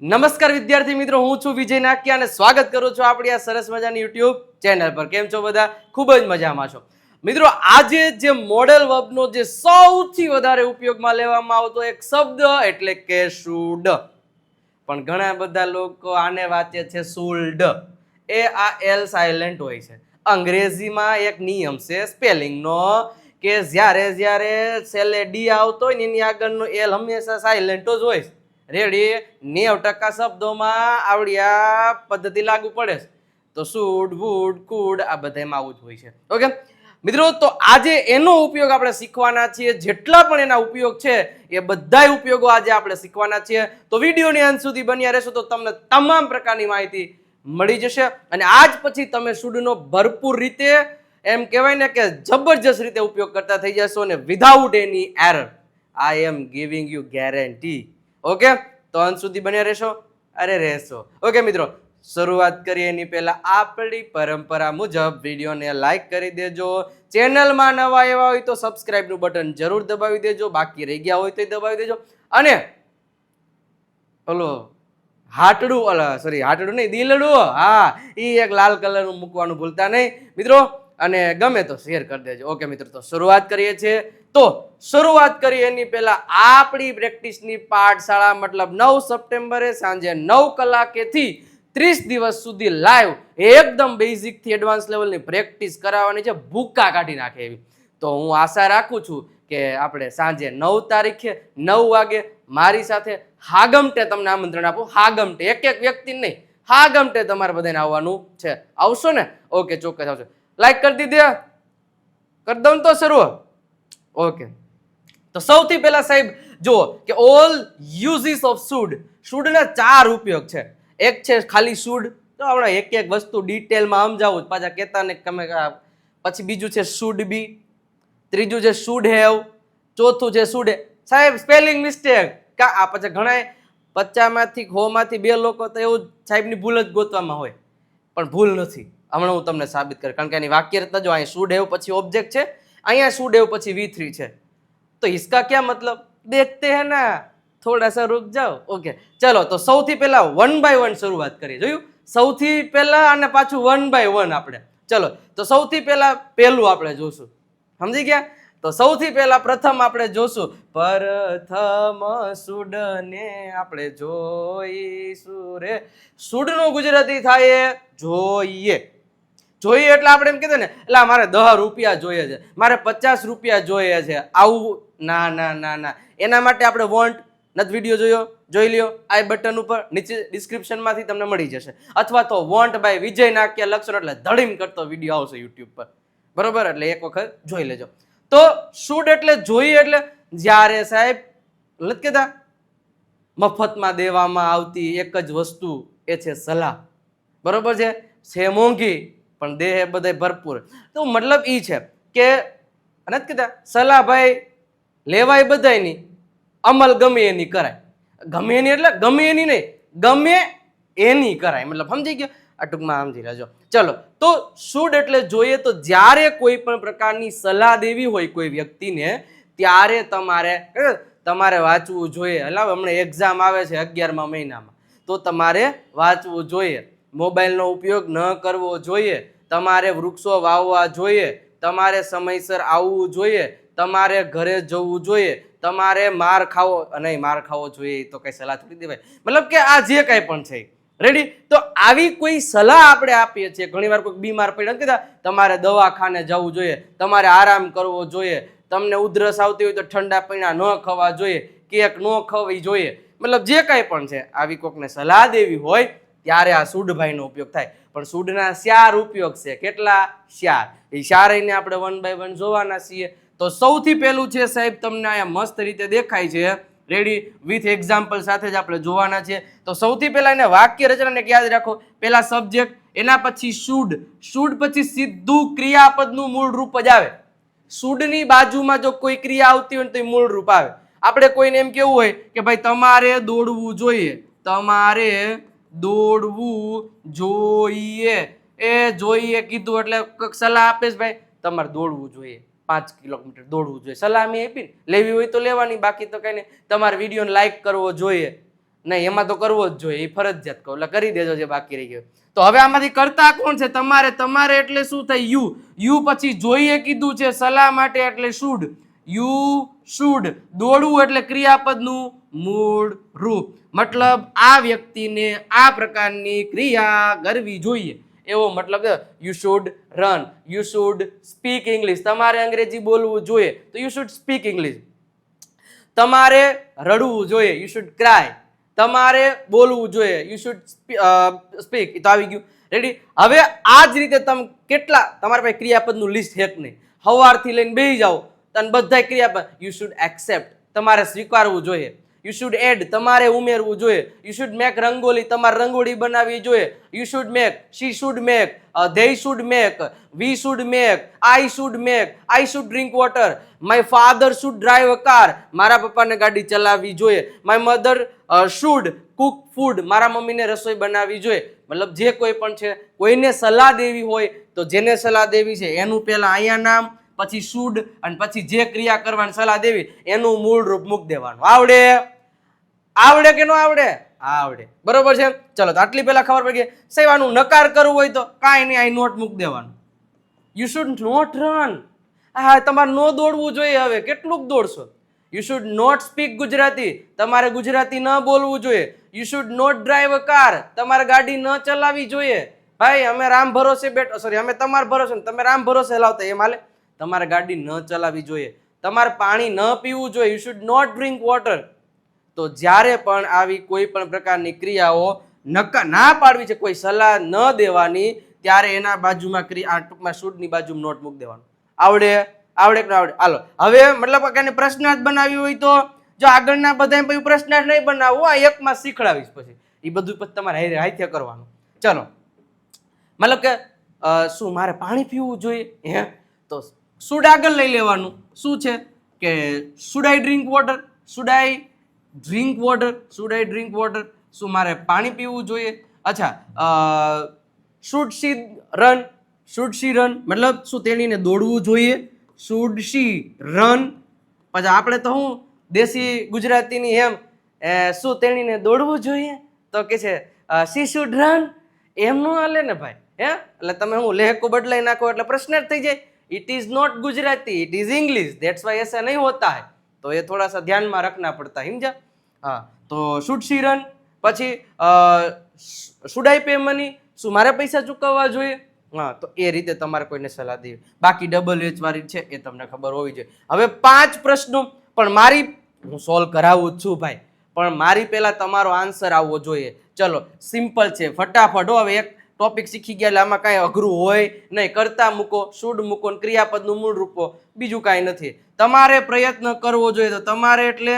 નમસ્કાર વિદ્યાર્થી મિત્રો, હું છું વિજય નાકિયા અને સ્વાગત કરું છું આપણી આ સરસ મજાની યુટ્યુબ ચેનલ પર. કેમ છો બધા? ખૂબ જ મજામાં છો મિત્રો. આજે જે મોડેલ વર્બનો જે સૌથી વધારે ઉપયોગમાં લેવામાં આવતો એક શબ્દ એટલે કે શુડ, પણ ઘણા બધા લોકો આને વાંચે છે શુલ્ડ. એ આ એલ સાયલેન્ટ હોય છે. અંગ્રેજીમાં એક નિયમ છે સ્પેલિંગનો કે જ્યારે છેલ્લે ડી આવતો હોય ને એની આગળનો એલ હંમેશા સાયલેન્ટ જ હોય. રેડી? 90% શબ્દોમાં આવડી આ પદ્ધતિ લાગુ પડે છે. તો શુડ, વુડ, કુડ આ બધામાં આવું જ હોય છે. ઓકે મિત્રો, તો આજે એનો ઉપયોગ આપણે શીખવાના છીએ. જેટલા પણ એના ઉપયોગ છે એ બધાય ઉપયોગો આજે આપણે શીખવાના છીએ. તો વિડીયોની અંત સુધી બન્યા રહેશો તો તમને તમામ પ્રકારની માહિતી મળી જશે અને આજ પછી તમે શુડનો ભરપૂર રીતે, એમ કહેવાય ને કે જબરજસ્ત રીતે ઉપયોગ કરતા થઈ જશો અને without any error. I am giving you guarantee. Okay, તો અંત સુધી બન્યા રહેશો. રહેશો. ઓકે મિત્રો, શરૂઆત કરીએ એની પહેલા આપણી પરંપરા મુજબ વિડીયોને લાઈક કરી દેજો. ચેનલમાં નવા એવા હોય તો સબસ્ક્રાઇબનું બટન જરૂર દબાવી દેજો. બાકી રહી ગયા હોય તો દબાવી દેજો. અને ઓલો હાટડું નહીં, દિલડું, હા, એ એક લાલ કલરનું મૂકવાનું ભૂલતા નહીં મિત્રો. અને ગમે તો શેર કરી દેજો. ઓકે મિત્રો, તો શરૂઆત કરીએ છીએ. તો શરૂઆત કરીએ એની પહેલા આપણી પ્રેક્ટિસની પાઠશાળા, મતલબ 9 સપ્ટેમ્બરે સાંજે 9 કલાકેથી 30 દિવસ સુધી લાઈવ એકદમ બેઝિક થી એડવાન્સ લેવલની પ્રેક્ટિસ કરાવવાની છે, ભૂકા કાઢી નાખે એવી. તો હું આશા રાખું છું કે આપણે સાંજે 9 તારીખે 9 વાગે મારી સાથે હાગમટે તમને આમંત્રણ આપું. હાગમટે, એક એક વ્યક્તિ નહીં, હાગમટે તમારે બધાને આવવાનું છે. આવશો ને? ઓકે, ચોક્કસ આવશો. લાઈક કરી દીધી? કરી દઉં તો શરૂ. ઓકે, તો સૌથી પહેલા સાહેબ જુઓ કે ઓલ યુઝીસ ઓફ શુડ. શુડના 4 ઉપયોગ છે. એક છે ખાલી શુડ, તો આપણે એક એક વસ્તુ ડિટેલમાં સમજાવું પાછા કહેતા ને તમે. પછી બીજું છે શુડ બી, ત્રીજું છે શુડ હેવ, ચોથું છે શુડ. સાહેબ સ્પેલિંગ મિસ્ટેક કા આ પછી ઘણા 50માંથી 100માંથી 2 લોકો તો એવું સાહેબની ભૂલ જ ગોતવામાં હોય, પણ ભૂલ નથી. હમણાં હું તમને સાબિત કરું, કારણ કે એની વાક્ય રચના જો અહીંયા શુડ હેવ પછી ઓબ્જેક્ટ છે, અહીંયા શુડ હેવ પછી V3 છે. તો इसका क्या मतलब देखते हैं ना, થોડા સા રૂક જાઓ. ઓકે ચલો, તો સૌથી પહેલા 1 by 1 શરૂઆત કરીએ. જોયું? સૌથી પહેલા અને પાછું 1 by 1 આપણે. ચલો, તો સૌથી પહેલા પહેલું આપણે જોશું. સમજી ગયા? તો સૌથી પહેલા પ્રથમ આપણે જોશું પ્રથમ શુડને આપણે જોઈશું રે. શુડનું ગુજરાતી થાય જોઈએ. જોઈએ એટલે આપણે એમ કીધું ને, એટલે મારે 10 રૂપિયા જોઈએ છે, મારે 50 રૂપિયા જોઈએ છે, આવું ના ના ના ના. એના માટે આપણે વોન્ટ નથી વિડીયો જોયો, જોઈ લ્યો આ બટન ઉપર નીચે ડિસ્ક્રિપ્શનમાંથી તમને મળી જશે. અથવા તો વોન્ટ બાય વિજય નાકિયા લખશો એટલે ધડીમ કરતો વિડીયો આવશે યુટ્યુબ પર. બરોબર? એટલે એક વખત જોઈ લેજો. તો શુડ એટલે જોઈએ, એટલે જ્યારે સાહેબ નથી કહેતા મફતમાં દેવામાં આવતી એક જ વસ્તુ એ છે સલાહ. બરોબર છે મોંઘી પણ દેહ બધે ભરપૂર. તો મતલબ ઈ છે કે નથી કહેતા સલાહ ભાઈ લેવાય બધાયની, અમલ ગમે એની કરાય. ગમે એની એટલે ગમે એની નહીં, ગમે એની કરાય. મતલબ સમજી ગયો? આ ટૂંકમાં સમજી લેજો. ચલો, તો શુડ એટલે જોઈએ. તો જ્યારે કોઈ પણ પ્રકારની સલાહ દેવી હોય કોઈ વ્યક્તિને, ત્યારે તમારે વાંચવું જોઈએ. એટલે હમણાં એક્ઝામ આવે છે 11મા મહિનામાં, તો તમારે વાંચવું જોઈએ. મોબાઈલનો ઉપયોગ ન કરવો જોઈએ. તમારે વૃક્ષો વાવવા જોઈએ. તમારે સમયસર આવવું જોઈએ. તમારે ઘરે જવું જોઈએ. તમારે માર ખાવો જોઈએ. તો કઈ સલાહ થોડી દેવાય. મતલબ કે આ જે કઈ પણ છે. રેડી? તો આવી કોઈ સલાહ આપણે આપીએ છીએ. ઘણી વાર કોઈ બીમાર પડ્યા કીધા તમારે દવાખાને જવું જોઈએ, તમારે આરામ કરવો જોઈએ, તમને ઉધરસ આવતી હોય તો ઠંડા પીણા ન ખાવા જોઈએ, કેક ન ખાવી જોઈએ. મતલબ જે કાંઈ પણ છે, આવી કોકને સલાહ દેવી હોય ત્યારે આ શુડભાઈનો ઉપયોગ થાય. પણ શુડના 4 ઉપયોગ છે. કેટલા? 4. એ 4 આપણે 1 by 1 જોવાના છીએ. તો સૌથી પહેલું છે સાહેબ, તમને અહીંયા મસ્ત રીતે દેખાય છે. રેડી? વિથ એક્ઝામ્પલ સાથે જ આપણે જોવાના છે. તો સૌથી પહેલા એને વાક્ય રચનાને યાદ રાખો. પહેલા સબ્જેક્ટ, એના પછી શુડ. શુડ પછી સીધું ક્રિયાપદનું મૂળ રૂપ જ આવે. શુડની બાજુમાં જો કોઈ ક્રિયા આવતી હોય તો એ મૂળ રૂપ આવે. આપણે કોઈને એમ કેવું હોય કે ભાઈ તમારે દોડવું જોઈએ, તમારે દોડવું જોઈએ. એ જોઈએ કીધું એટલે સલાહ આપે ભાઈ તમારે દોડવું જોઈએ, 5 કિલોમીટર દોડવું જોઈએ. સલાહ મેં આપી, લેવી હોય તો લેવાની, બાકી તો કઈ નહીં. તમારે વિડીયોને લાઈક કરવો જોઈએ, નહીં, એમાં તો કરવો જ જોઈએ, એ ફરજિયાત કહું, એટલે કરી દેજો જે બાકી રહી ગયું. તો હવે આમાંથી કરતા કોણ છે? તમારે. તમારે એટલે શું થાય? યુ. યુ પછી જોઈએ કીધું છે સલાહ માટે એટલે શુડ. You should. દોડવું એટલે ક્રિયાપદનું મૂળ રૂપ. મતલબ આ વ્યક્તિને આ પ્રકારની ક્રિયા કરવી જોઈએ એવો મતલબ. You should run. You should speak English. તમારે અંગ્રેજી બોલવું જોઈએ તો યુ શુડ સ્પીક ઇંગ્લિશ. તમારે રડવું જોઈએ, યુ શુડ ક્રાય. તમારે બોલવું જોઈએ, યુ શુડ સ્પીક. તો આવી ગયું. રેડી. હવે આ જ રીતે તમે કેટલા તમારા પાસે ક્રિયાપદનું લિસ્ટ છે કે નહીં? સવારથી લઈને બેસી જાઓ અને બધા ક્રિયાપદ. You should accept. તમારે સ્વીકારવું જોઈએ. You should add. તમારે ઉમેરવું જોઈએ. You should make rangoli. તમારે રંગોળી બનાવવી જોઈએ. You should make. She should make. they should make. we should make. I should make. I should drink water. my father should drive a car. મારા પપ્પાને ગાડી ચલાવવી જોઈએ. my mother should cook food. મારા મમ્મીને રસોઈ બનાવવી જોઈએ. મતલબ જે કોઈ પણ છે, કોઈને સલાહ દેવી હોય તો જેને સલાહ દેવી છે એનું પહેલા અહીંયા નામ, પછી શુડ, અને પછી જે ક્રિયા કરવાની સલાહ દેવી એનું મૂળ રૂપ મૂક દેવાનું. આવડે? આવડે કે ન આવડે? આવડે. બરોબર છે. ચલો, તો આટલી પહેલા ખબર પડી ગઈ. સાહેબ આનું નકાર કરવું હોય તો કાંઈ નહીં, અહીં નોટ મૂક દેવાનું. You should not run. હા, તમારે નો દોડવું જોઈએ. હવે કેટલુંક દોડશો? You should not speak Gujarati. તમારે ગુજરાતી ન બોલવું જોઈએ. You should not drive a car. તમારે ગાડી ન ચલાવવી જોઈએ. ભાઈ અમે રામ ભરોસે બેઠો, સોરી અમે તમારા ભરોસે, તમે રામ ભરોસે હલાવતા એમ હાલે? તમારે ગાડી ન ચલાવવી જોઈએ. તમારે પાણી ન પીવું જોઈએ. You should not drink water. તો જ્યારે પણ આવી કોઈ પણ પ્રકારની ક્રિયાઓ ના પાડવી છે, કોઈ સલાહ ન દેવાની, ત્યારે એના બાજુમાં ક્રિયા ટૂંકમાં શુડની બાજુમાં નોટ મૂક દેવાનું. આવડે? આવડે કે આવડે? હાલો હવે મતલબ કે પ્રશ્નાર્થ બનાવી હોય તો જો આગળના બધા પછી પ્રશ્નાર્થ નહીં બનાવવું, આ એકમાં શીખડાવીશ પછી એ બધું પછી તમારે હાથે કરવાનું. ચલો, મતલબ કે શું મારે પાણી પીવું જોઈએ? હે, તો શુડ આગળ લઈ લેવાનું. શું છે કે should I drink water? Should I drink water? Should I drink water? શું મારે પાણી પીવું જોઈએ? અચ્છા, should she run? Should she run મતલબ શું તેણીને દોડવું જોઈએ? Should she run? પછી આપણે તો હું દેશી ગુજરાતીની એમ, શું તેણીને દોડવું જોઈએ? તો કે છે શી શુડ રન. એમ નો હાલે ને ભાઈ. હે, એટલે તમે હું લહેકો બદલાઈ નાખો એટલે પ્રશ્ન જ થઈ જાય. It is not Gujarati, it is English, that's why ऐसा नहीं होता है. तो ये थोड़ा सा ध्यान में रखना पड़ता है, समझा? हाँ, तो शुड शी रन. પછી શુડ આઈ પે મની? શું મારે પૈસા ચૂકવવા જોઈએ? હા, તો એ રીતે તમારે કોઈને સલાહ દેવી. બાકી ડબલ એચ વાળી છે એ તમને ખબર હોવી જોઈએ. હવે 5 પ્રશ્નો પણ મારી હું સોલ્વ કરાવું જ છું ભાઈ, પણ મારી પહેલા તમારો આન્સર આવવો જોઈએ. ચલો, સિમ્પલ છે, ફટાફટ. હવે એક ટોપિક શીખી ગયા એટલે આમાં કાંઈ અઘરું હોય નહીં. કરતા મૂકો, શુડ મૂકો, ક્રિયાપદનું મૂળ રૂપો, બીજું કાંઈ નથી. તમારે પ્રયત્ન કરવો જોઈએ. તો તમારે એટલે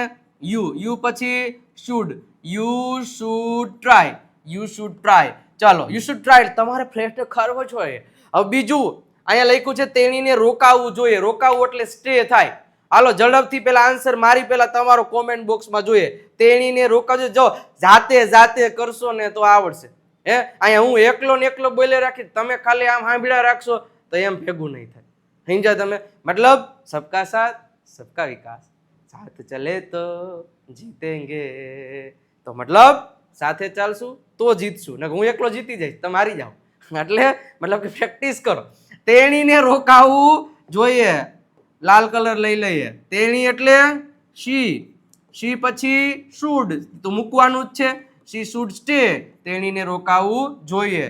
યુ. યુ પછી should. You should try. You should try. ચાલો, યુ શુડ ટ્રાય. તમારે પ્રયત્ન કરવો જોઈએ. હવે બીજું અહીંયા લખ્યું છે તેણીને રોકાવું જોઈએ. રોકાવું એટલે સ્ટે થાય. હાલો ઝડપથી પેલા આન્સર મારી પેલા તમારો કોમેન્ટ બોક્સમાં જોઈએ. તેણીને રોકાવજો. જો જાતે કરશો ને તો આવડશે. હે, અહીંયા હું એકલો ને એકલો બોલે રાખી, તમે ખાલી આમ સાંભળ્યા રાખશો તો એમ ભેગું નહીં થાય. સમજ્યા તમે? મતલબ સબકા સાથ સબકા વિકાસ, સાથ ચલે તો જીતેંગે. તો મતલબ સાથે ચાલશું તો જીતશું, ને હું એકલો જીતી જઈશ, તમે હારી જાઓ. એટલે મતલબ કે પ્રેક્ટિસ કરો. તેણીને રોકાવું જોઈએ. લાલ કલર લઈ લઈએ. તેણી એટલે શી. શી પછી શુડ તો મૂકવાનું જ છે. She should stay. તેણીને રોકાવું જોઈએ.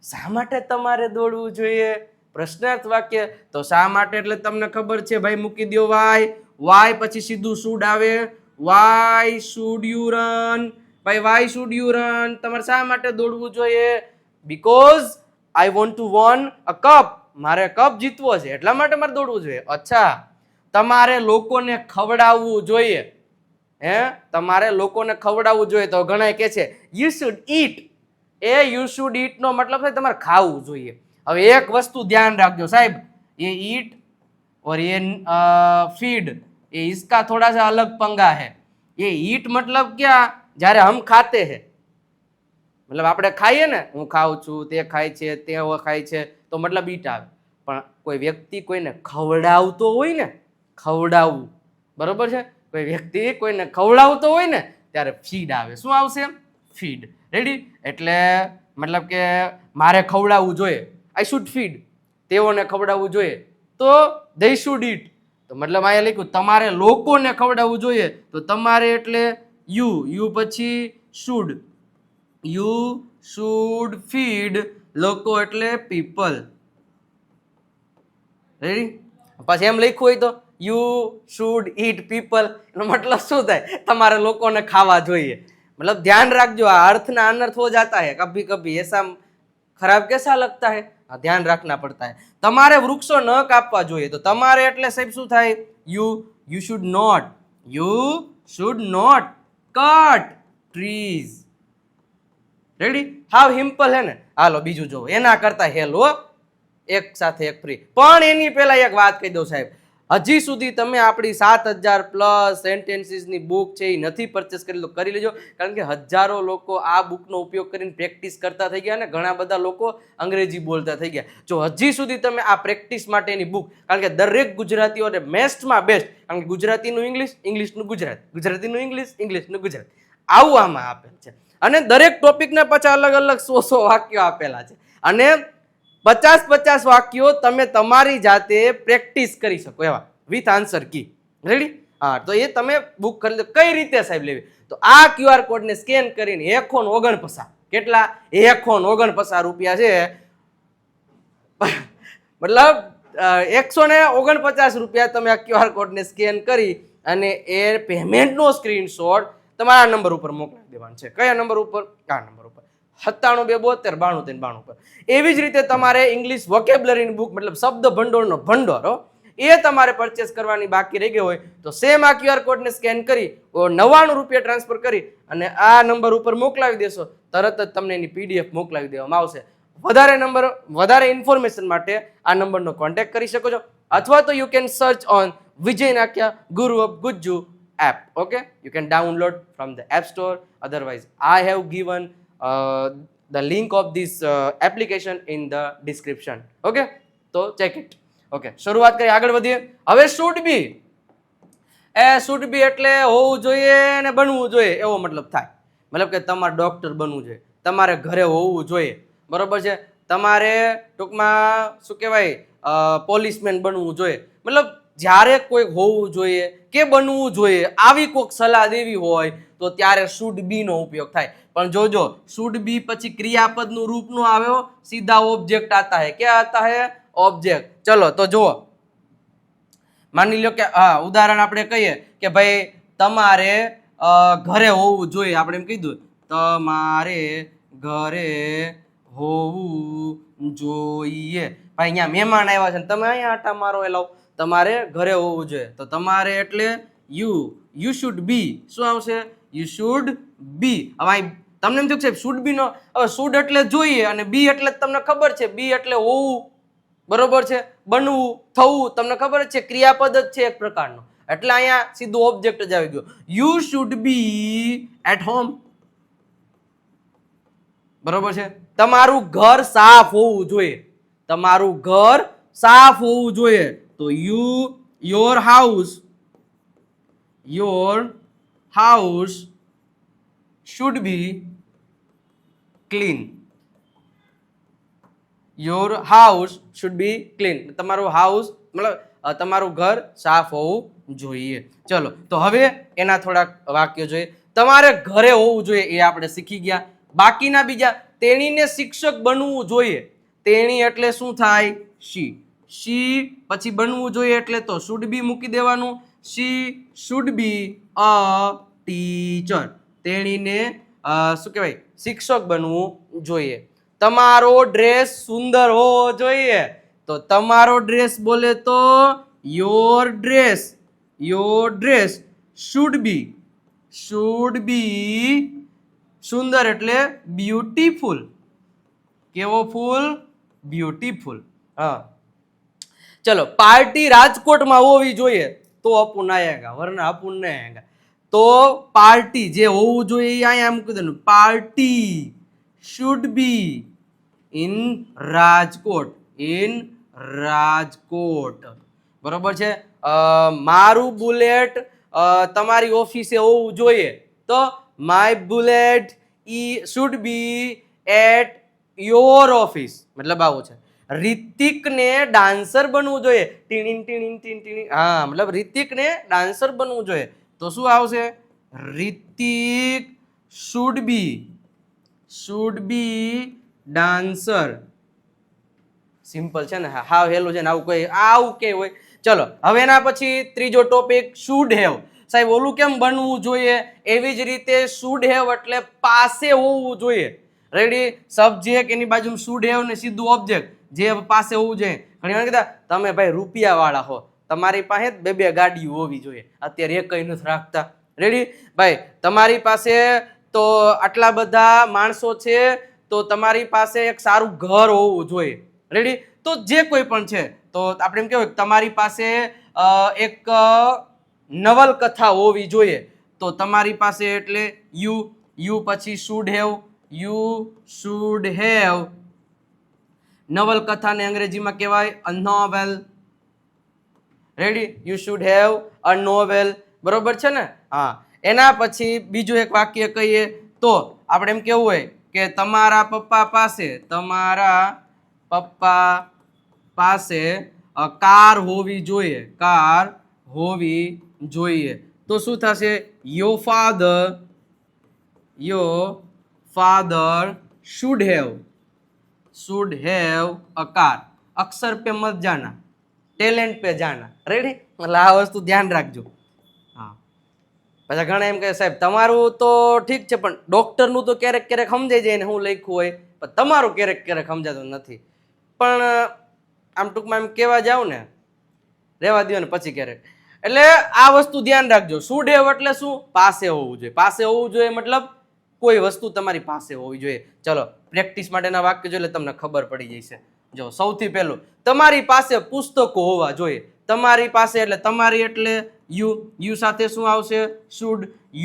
શા માટે તમારે દોડવું જોઈએ? પ્રશ્નાર્થ વાક્ય. તો શા માટે એટલે તમને ખબર છે ભાઈ, મૂકી દો વાય. વાય પછી સીધું શુડ આવે. Why should you run? ભાઈ વાય શુડ યુ રન? તમારે શા માટે દોડવું જોઈએ? Because I want to one a cup. મારે કપ જીતવો છે એટલા માટે મારે દોડવું જોઈએ. અચ્છા, તમારે લોકોને ખવડાવવું જોઈએ. હે, તમારે લોકોને ખવડાવવું જોઈએ. તો ઘણા કહે છે યુ શુડ ઈટ. એ યુ શુડ ઈટ નો મતલબ છે તમારે ખાવું જોઈએ. હવે એક વસ્તુ ધ્યાન રાખજો સાહેબ, ये ईट और ये फीड, ये इसका थोड़ा सा अलग पंगा है. ये ईट मतलब क्या? જ્યારે હમ ખાતે હે, મતલબ આપણે ખાઈએ ને, હું ખાઉં છું, તે ખાય છે, તે ખાય છે, તો મતલબ ઈટ આવે. પણ કોઈ વ્યક્તિ કોઈને ખવડાવતો હોય ને, ખવડાવવું, બરોબર છે, કોઈ વ્યક્તિ કોઈને ખવડાવતો હોય ને, ત્યારે ફીડ આવે. શું આવશે? ફીડ. રેડી? એટલે મતલબ કે મારે ખવડાવવું જોઈએ, આઈ શુડ ફીડ. તેઓને ખવડાવવું જોઈએ તો they should eat. તો મતલબ અહીંયા લખ્યું તમારે લોકોને ખવડાવવું જોઈએ તો તમારે એટલે યુ પછી શુડ. You should feed. લોકો એટલે પીપલ. રેડી? પછી એમ લખ્યું હોય તો યુ શુડ ઈટ પીપલ. એનો મતલબ શું થાય? તમારે લોકોને ખાવા જોઈએ. मतलब ध्यान रखो, अर्थ ना अनर्थ हो जाता है कभी कभी, ऐसा खराब कैसा लगता है, ध्यान रखना पड़ता है. તમારે વૃક્ષો ન કાપવા જોઈએ તો તમારે એટલે સાહેબ શું થાય? You should not cut trees. Ready? How simple હે ને. હાલો બીજું જો, એના કરતા હેલો એક સાથે એક ફ્રી. પણ એની પહેલા એક વાત કહી દઉં સાહેબ, હજી સુધી તમે આપણી 7000 પ્લસ સેન્ટેન્સીસની બુક છે એ નથી પરચેસ કરી, તો કરી લેજો. કારણ કે હજારો લોકો આ બુકનો ઉપયોગ કરીને પ્રેક્ટિસ કરતા થઈ ગયા અને ઘણા બધા લોકો અંગ્રેજી બોલતા થઈ ગયા. જો હજી સુધી તમે આ પ્રેક્ટિસ માટેની બુક, કારણ કે દરેક ગુજરાતીઓને બેસ્ટમાં બેસ્ટ, કારણ કે ગુજરાતીનું ઇંગ્લિશ, ઇંગ્લિશનું ગુજરાતી, ગુજરાતીનું ઇંગ્લિશ, ઇંગ્લિશનું ગુજરાતી, આવું આમાં આપેલ છે. અને દરેક ટોપિકના પાછા અલગ અલગ 100 વાક્યો આપેલા છે. અને 50 વાક્યો તમે તમારી જાતે પ્રેક્ટિસ કરી શકો એવા, વિથ આન્સર કી. રેડી? હા, તો એ તમે બુક કરી લો. કઈ રીતે સાહેબ લેવી? તો આ QR કોડને સ્કેન કરીને 149, કેટલા? 149 રૂપિયા છે. મતલબ 149 રૂપિયા તમે આ QR કોડને સ્કેન કરી અને એ પેમેન્ટનો સ્ક્રીનશોટ તમારા નંબર ઉપર મોકલી દેવાનો છે. કયા નંબર ઉપર? આ નંબર ઉપર 9772929392 પર. એવી જ રીતે તમારે ઇંગ્લિશ વોકેબ્યુલરીની બુક, મતલબ શબ્દ ભંડોળનો ભંડોળ, એ તમારે પરચેસ કરવાની બાકી રહી ગઈ હોય તો સેમ આ QR કોડને સ્કેન કરી 99 રૂપિયા ટ્રાન્સફર કરી અને આ નંબર ઉપર મોકલાવી દેશો, તરત જ તમને એની PDF મોકલાવી દેવામાં આવશે. વધારે ઇન્ફોર્મેશન માટે આ નંબરનો કોન્ટેક્ટ કરી શકો છો, અથવા તો યુ કેન સર્ચ ઓન વિજય નાખ્યા ગુરુ of Gujju app. Okay, you can download from the app store. Otherwise I have given the link of this application in the description. Okay, તો check it. Okay, શરૂઆત કરીએ, આગળ વધીએ. હવે should be, should be એટલે હોવું જોઈએ ને બનવું જોઈએ એવો મતલબ થાય. મતલબ કે તમારે ડોક્ટર બનવું જોઈએ, તમારે ઘરે હોવું જોઈએ, બરોબર છે. તમારે ટૂંકમાં શું કહેવાય, પોલીસમેન બનવું જોઈએ. મતલબ જ્યારે કોઈ હોવું જોઈએ કે બનવું જોઈએ આવી કોઈક સલાહ દેવી હોય તો ત્યારે શુડ બી નો ઉપયોગ થાય. પણ જોજો, શુડ બી પછી ક્રિયાપદનું રૂપ નો આવ્યો, સીધા ઓબ્જેક્ટ આતા હે. ક્યાં આતા હે? ઓબ્જેક્ટ. ચલો તો જુઓ, માની લો કે હા, ઉદાહરણ આપણે કહીએ કે ભાઈ તમારે ઘરે હોવું જોઈએ. આપણે એમ કીધું તમારે ઘરે હોવું જોઈએ. ભાઈ અહીંયા મહેમાન આવ્યા છે, તમે અહીંયા આટા મારો એલાવ, તમારે ઘરે હોવું જોઈએ. તો તમારે એટલે યુ શુડ બી. શું આવશે? યુ શુડ બી. હવે તમને એમ થયું છે શુડ બી નો, હવે શુડ એટલે જોઈએ અને બી એટલે તમને ખબર છે, બી એટલે હોવું, બરોબર છે. બનવું, થવું, તમને ખબર જ છે, ક્રિયાપદ જ છે એક પ્રકારનો. એટલે અહીંયા સીધું ઓબ્જેક્ટ જ આવી ગયો. You should be at home, બરોબર છે. તમારું ઘર સાફ હોવું જોઈએ, તમારું ઘર સાફ હોવું જોઈએ. તો your house should be clean. Your house should be clean. તમારું હાઉસ મતલબ તમારું ઘર સાફ હોવું જોઈએ. ચલો તો હવે એના થોડાક વાક્યો જોઈએ. તમારે ઘરે હોવું જોઈએ એ આપણે શીખી ગયા. બાકીના બીજા, તેણીને શિક્ષક બનવું જોઈએ. તેણી એટલે શું થાય? શી પછી બનવું જોઈએ એટલે તો શુડ બી મૂકી દેવાનું. She should be a teacher. તેણીને શું કહેવાય? શિક્ષક બનવું જોઈએ. તમારો ડ્રેસ સુંદર હોવો જોઈએ. તો તમારો ડ્રેસ બોલે તો યોર ડ્રેસ શુડ બી સુંદર એટલે બ્યુટીફુલ. કેવો ફૂલ? બ્યુટીફુલ. હા, ચલો. પાર્ટી રાજકોટમાં હોવી જોઈએ તો અપુન આયેગા, વરના અપુન નહીં આયેગા. તો પાર્ટી જે હોવું જોઈએ એ અહીંયા મૂકી દેવાનું. Party should be in Rajkot. બરોબર છે. મારું બુલેટ તમારી ઓફિસે હોવું જોઈએ તો my bullet should be at your office, મતલબ આવું છે. રિતિકને ડાન્સર બનવું જોઈએ, ટીણીન ટીણીન ટીણ ટીણી, હા મતલબ રિતિકને ડાન્સર બનવું જોઈએ, તો શું આવશે? Hrithik should be dancer. Simple છે ને, હાવ હેલું છે ને, આવું કે હોય. ચલો હવે એના પછી ત્રીજો ટોપિક શુડ હેવ. સાહેબ ઓલું કેમ બનવું જોઈએ? એવી જ રીતે શુડ હેવ એટલે પાસે હોવું જોઈએ. રેડી? સબ્જેક્ટ એની બાજુ શુડ હેવ ને સીધું ઓબ્જેક્ટ જે પાસે હોવું જોઈએ. ઘણી વાર કીધા તમે ભાઈ રૂપિયા વાળા હો, તમારી પાસે બે ગાડીઓ હોવી જોઈએ, અત્યારે એક કઈ નથી રાખતા. રેડી? ભાઈ તમારી પાસે તો આટલા બધા માણસો છે તો તમારી પાસે એક સારું ઘર હોવું જોઈએ. રેડી? તો જે કોઈ પણ છે તો આપણે એમ કહેવાય તમારી પાસે એક નવલકથા હોવી જોઈએ, તો તમારી પાસે એટલે યુ પછી શુડ હેવ. નવલકથાને અંગ્રેજીમાં કહેવાય અ novel. Ready? You should have a novel. બરોબર છે ને? હા. એના પછી બીજું એક વાક્ય કહીએ તો આપણે એમ કેવું હોય કે તમારા પપ્પા પાસે કાર હોવી જોઈએ. તો શું થશે? Your father should have a car. અક્ષર पे मत जाना, ટેલેન્ટ पे जाना. રેડી? એટલે આ વસ્તુ ધ્યાન રાખજો. હા. પછી ઘણા એમ કહે સાહેબ તમારું તો ઠીક છે પણ ડોક્ટરનું તો ક્યારેક સમજાઈ જાય ને હું લખ્યું હોય, પણ તમારું ક્યારેક સમજાતું નથી. પણ આમ ટૂંકમાં એમ કહેવા જાવ ને, રહેવા દો ને પછી ક્યારેક. એટલે આ વસ્તુ ધ્યાન રાખજો. શુડ હેવ એટલે શું? પાસે હોવું જોઈએ. પાસે હોવું જોઈએ મતલબ કોઈ વસ્તુ તમારી પાસે હોવી જોઈએ. ચલો પ્રેક્ટિસ માટેના વાક્ય જો એટલે તમને ખબર પડી જશે. જો સૌથી પહેલું તમારી પાસે પુસ્તકો હોવા જોઈએ. તમારી પાસે એટલે તમારી એટલે યુ સાથે શું આવશે?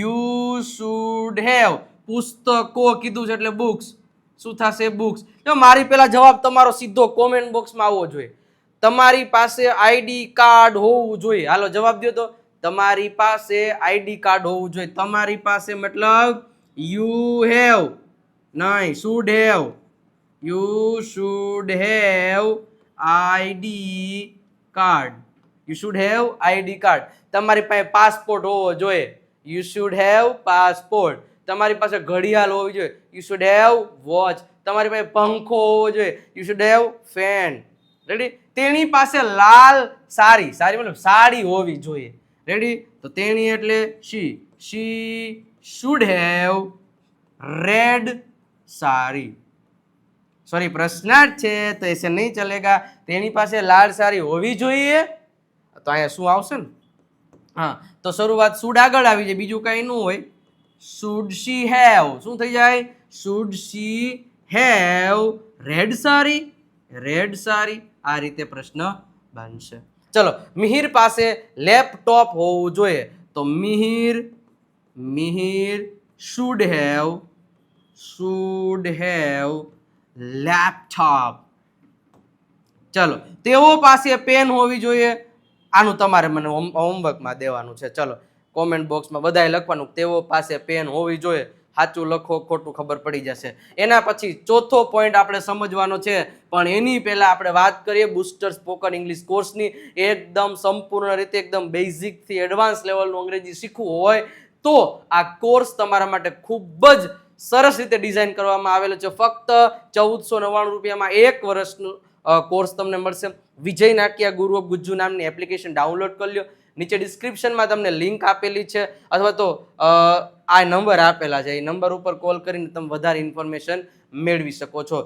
યુ શુડ હેવ પુસ્તકો કીધું છે એટલે બુક્સ. શું થશે? બુક્સ. જો મારી પેલા જવાબ તમારો સીધો કોમેન્ટ બોક્સમાં આવવો જોઈએ. તમારી પાસે આઈડી કાર્ડ હોવું જોઈએ. હાલો જવાબ દો તો. તમારી પાસે આઈડી કાર્ડ હોવું જોઈએ. તમારી પાસે મતલબ યુ હેવ નહીં, should have. You should have ID card. You should have ID card. તમારી પાસે પાસપોર્ટ હોવો જોઈએ. You should have passport. તમારી પાસે ઘડિયાળ હોવી જોઈએ. You should have watch. તમારી પાસે પંખો હોવો જોઈએ. You should have fan. Ready? તેની પાસે લાલ સાડી મતલબ સાડી હોવી જોઈએ. રેડી? તો તેણી એટલે she should have red sari. Sorry પ્રશ્નાર્થ છે તો એસે નહીં ચલેગા. તેની પાસે લાલ સાડી હોવી જોઈએ, તો અહીંયા શું આવશે ને? હા, તો શરૂઆત શુડ આગળ આવી જાય, બીજું કઈ ન હોય. શુડ શી હેવ શું થઈ જાય? Should she have red sari. આ રીતે પ્રશ્ન બનશે. ચલો મિહિર પાસે લેપટોપ હોવું જોઈએ, તો મિહિર શુડ હેવ લેપટોપ. ચલો તેઓ પાસે પેન હોવી જોઈએ. આનું તમારે મને હોમવર્કમાં દેવાનું છે. ચલો કોમેન્ટ બોક્સમાં બધાએ લખવાનું તેઓ પાસે પેન હોવી જોઈએ. સાચું લખો ખોટું ખબર પડી જશે. એના પછી ચોથો પોઈન્ટ આપણે સમજવાનો છે, પણ એની પહેલા આપણે વાત કરીએ બુસ્ટર સ્પોકન ઇંગ્લિશ કોર્સની. એકદમ સંપૂર્ણ રીતે એકદમ બેઝિક થી એડવાન્સ લેવલનું અંગ્રેજી શીખવું હોય તો આ કોર્સ તમારા માટે ખૂબ જ સરસ રીતે ડિઝાઇન કરવામાં આવેલો છે. ફક્ત 1499 રૂપિયામાં 1 વર્ષનું કોર્સ તમને મળશે. વિજય નાકિયા ગુરુ ઓફ ગુજ્જુ નામની એપ્લિકેશન ડાઉનલોડ કરી લો. નીચે ડિસ્ક્રિપ્શનમાં તમને લિંક આપેલી છે, અથવા તો આ નંબર આપેલા છે, એ નંબર ઉપર કોલ કરીને તમે વધારે ઇન્ફોર્મેશન મેળવી શકો છો.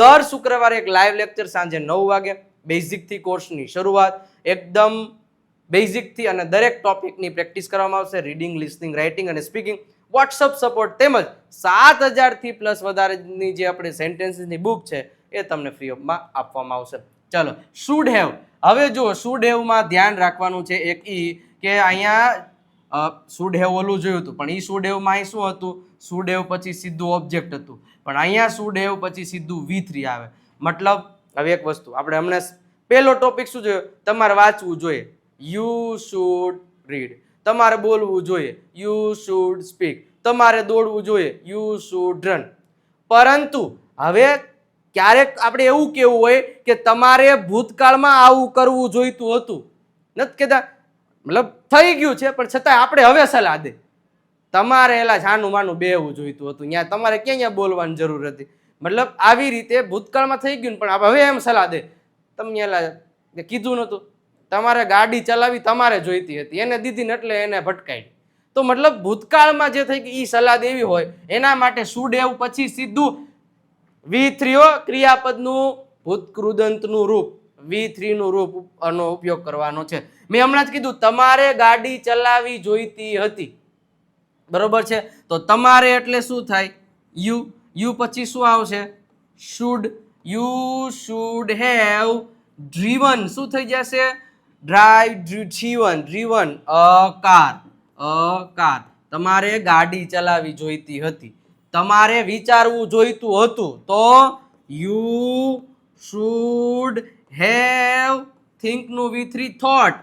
દર શુક્રવારે એક લાઈવ લેક્ચર સાંજે 9 વાગે બેઝિકથી કોર્સની શરૂઆત એકદમ બેઝિકથી અને દરેક ટોપિકની પ્રેક્ટિસ કરવામાં આવશે. રીડિંગ, લિસનિંગ, રાઇટિંગ અને સ્પીકિંગ, વોટ્સઅપ સપોર્ટ તેમજ 7000 પ્લસ વધારેની જે આપણે સેન્ટેન્સીસની બુક છે એ તમને ફ્રી ઓફમાં આપવામાં આવશે. ચલો શુડ હેવ. હવે જો શુડ હેવમાં ધ્યાન રાખવાનું છે એક કે અહીંયા શુડ હેવ ઓલું જોયું હતું, પણ શુડ હેવમાં અહીં શું હતું? શુડ હેવ પછી સીધું ઓબ્જેક્ટ હતું, પણ અહીંયા શુડ હેવ પછી સીધું V3 આવે. મતલબ હવે એક વસ્તુ આપણે હમણાં પહેલો ટોપિક શું જોયો? તમારે વાંચવું જોઈએ યુ શુડ રીડ. તમારે બોલવું જોઈએ, યુ શુડ સ્પીક. તમારે દોડવું જોઈએ, યુ શુડ રન. પરંતુ હવે ક્યારેક આપણે એવું કેવું હોય કે તમારે ભૂતકાળમાં આવું કરવું જોઈતું હતું, નથી કહેતા, મતલબ થઈ ગયું છે પણ છતાં આપણે હવે સલાહ દે, તમારે એલા છાનું માનું બેહવું જોઈતું હતું, ત્યાં તમારે ક્યાં બોલવાની જરૂર હતી. મતલબ આવી રીતે ભૂતકાળમાં થઈ ગયું પણ આપણે હવે એમ સલાહ દે, તમને એલા કીધું નતું, તમારે ગાડી ચલાવી તમારે જોઈતી હતી, એને દીધી ને એટલે એને ભટકાઈ. તો મતલબ ભૂતકાળમાં જે થઈ ગઈ એ સલાહ દેવી હોય એના માટે શુડ હેવ પછી સીધું V3 ક્રિયાપદનું ભૂતકૃદંતનું રૂપ, V3 નું રૂપ નો ઉપયોગ કરવાનો છે. મેં હમણાં જ કીધું તમારે ગાડી ચલાવી જોઈતી હતી, બરોબર છે. તો તમારે એટલે શું થાય, યુ. યુ પછી શું આવશે, should. You should have driven, શું થઈ જશે, drive, driven, driven a car, a car. તમારે ગાડી ચલાવી જોઈતી હતી, તમારે વિચારવું જોઈતું હતું, તો યુ શુડ હેવ થિંક નું V3 થોટ.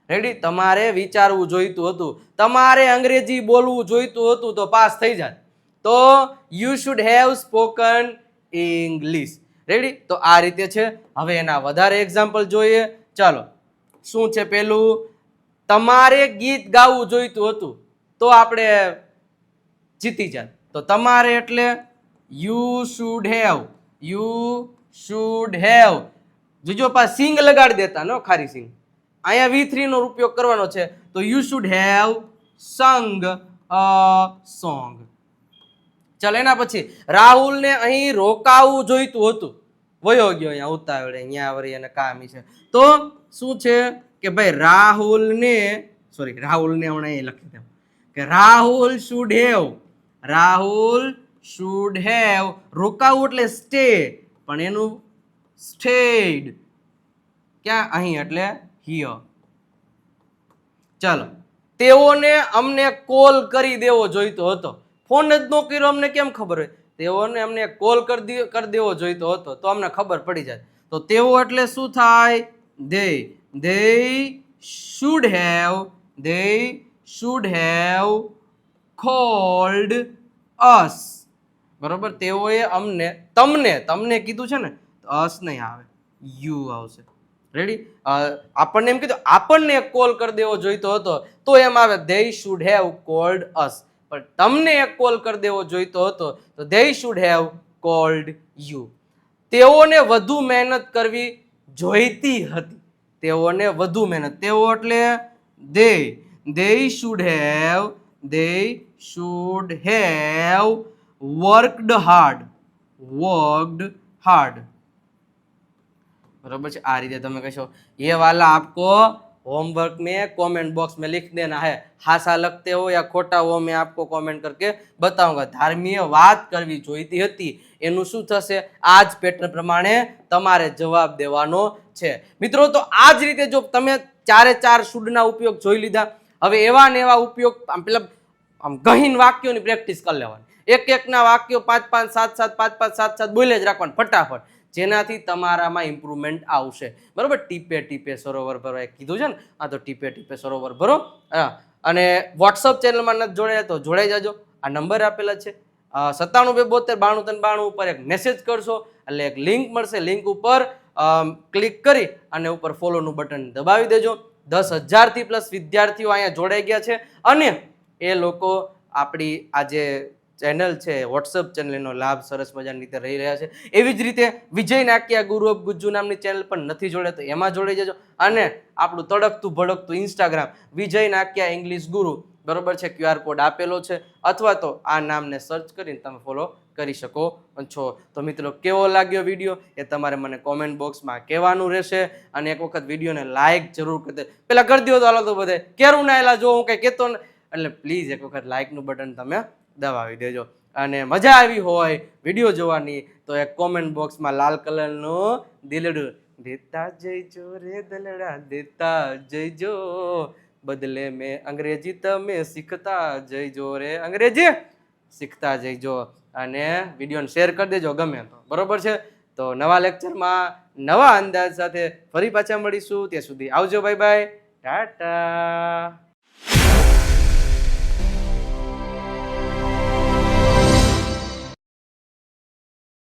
રેડી, તમારે વિચારવું જોઈતું હતું, તમારે અંગ્રેજી બોલવું જોઈતું હતું તો પાસ થઈ જાય, તો you should have spoken English. Ready, તો આ રીતે છે. હવે એના વધારે એક્ઝામ્પલ જોઈએ. ચાલો, શું છે પેલું, તમારે ગીત ગાવું જોઈતું હતું તો આપણે જીતી જાય, તો તમારે એટલે you should have, you should have. જોજો પાસ સિંગ લગાડી દેતા, નો ખારી સિંગ, અહીંયા V3 નો ઉપયોગ કરવાનો છે, તો યુ શુડ હેવ સંગ અ સોંગ. ચાલ, એના પછી રાહુલને અહીં રોકાવું જોઈતું હતું, વયો ગયો અહીંયા ઉતાવળે, અહીંયા વળી એને કામ છે, તો શું છે કે ભાઈ રાહુલને, સોરી રાહુલને હમણાં અહીં લખી દઉં કે Rahul should have, Rahul should have રોકાવું એટલે સ્ટે, પણ એનું સ્ટેડ ક્યાં, અહીં એટલે હિયર. ચાલો, તેઓને અમને કોલ કરી દેવો જોઈતો હતો, ફોન જ ન કર્યો અમને કેમ ખબર હોય, તેઓને અમને કોલ કરી દેવો જોઈતો હતો તો અમને ખબર પડી જાય. તો તેઓ એટલે શું થાય, they. They should have, they should have called us. બરોબર, તેઓએ અમને, તમને, તમને કીધું છે ને, અસ નહીં આવે, યુ આવશે. રેડી, આપણને એમ કીધું આપણને એક કોલ કરી દેવો જોઈતો હતો તો એમ આવે દે શુડ હેવ કોલ્ડ અસ, પણ તમને એક કોલ કરી દેવો જોઈતો હતો તો દે શુડ હેવ કોલ્ડ યુ. તેઓને વધુ મહેનત કરવી જોઈતી હતી, તેઓને વધુ મહેનત, તેઓ એટલે they. They should have, they should have worked hard, worked hard. बराबर है, आ रीते તમે कहो ये वाला आपको होमवर्क में कमेंट बॉक्स में लिख देना है, हासा लगते हो या खोटा वो मैं आपको कमेंट करके बताऊंगा. धार्मीय વાત કરવી જોઈતી હતી એનું શું થશે, આ જ પેટર્ન પ્રમાણે તમારે જવાબ દેવાનો છે. મિત્રો, તો આ જ રીતે જો તમે ચારે ચાર શુડના ઉપયોગ જોઈ લીધા, હવે એવા ને એવા ઉપયોગ પેલા આમ ગહીન વાક્યોની પ્રેક્ટિસ કરી લેવાની, એક એકના વાક્યો 5 5 7 7 5 5 7 7 બોલે જ રાખવાનું ફટાફટ, જેનાથી તમારામાં ઇમ્પ્રુવમેન્ટ આવશે. બરોબર, ટીપે ટીપે સરોવર ભરો કીધું છે ને, આ તો ટીપે ટીપે સરોવર ભરો. અને વોટ્સઅપ ચેનલમાં નથી જોડાયા તો જોડાઈ જાજો, આ નંબર આપેલા છે 97 92 93 92 ઉપર એક મેસેજ કરશો એટલે એક લિંક મળશે, લિંક ઉપર ક્લિક કરી અને ઉપર ફોલોનું બટન દબાવી દેજો. 10,000 થી પ્લસ વિદ્યાર્થીઓ અહીંયા જોડાઈ ગયા છે અને એ લોકો આપણી આજે ચેનલ છે વોટ્સઅપ ચેનલ એનો લાભ સરસ મજાની રીતે રહી રહ્યા છે. એવી જ રીતે વિજય નાક્યા ગુરુ ઓફ ગુજ્જુ નામની ચેનલ પણ નથી જોડે તો એમાં જોડાઈ જજો, અને આપણું તડકતું ભડકતું ઇન્સ્ટાગ્રામ વિજય નાક્યા ઇંગ્લિશ ગુરુ, બરોબર છે, QR કોડ આપેલો છે, અથવા તો આ નામને સર્ચ કરીને તમે ફોલો કરી શકો છો. તો મિત્રો, કેવો લાગ્યો વિડીયો એ તમારે મને કોમેન્ટ બોક્સમાં કહેવાનું રહેશે, અને એક વખત વિડીયોને લાઇક જરૂર કરી દે, પેલા કરી દો તો હાલો તો બધે કેરું ના એલા જો હું કંઈ કહેતો ને, એટલે પ્લીઝ એક વખત લાઇકનું બટન તમે દબાવી દેજો. અને મજા આવી હોય વિડીયો જોવાની તો એક કોમેન્ટ બોક્સમાં લાલ કલરનું દિલડું દેતા જઈજો રે દલડા દેતા જઈજો, બદલે મેં અંગ્રેજી તમે શીખતા જઈજો રે અંગ્રેજી શીખતા જઈજો, અને વિડીયોને શેર કરી દેજો ગમે તો, બરોબર છે. તો નવા લેક્ચરમાં નવા અંદાજ સાથે ફરી પાછા મળીશું. ત્યાં સુધી આવજો, બાય બાય, ટાટા.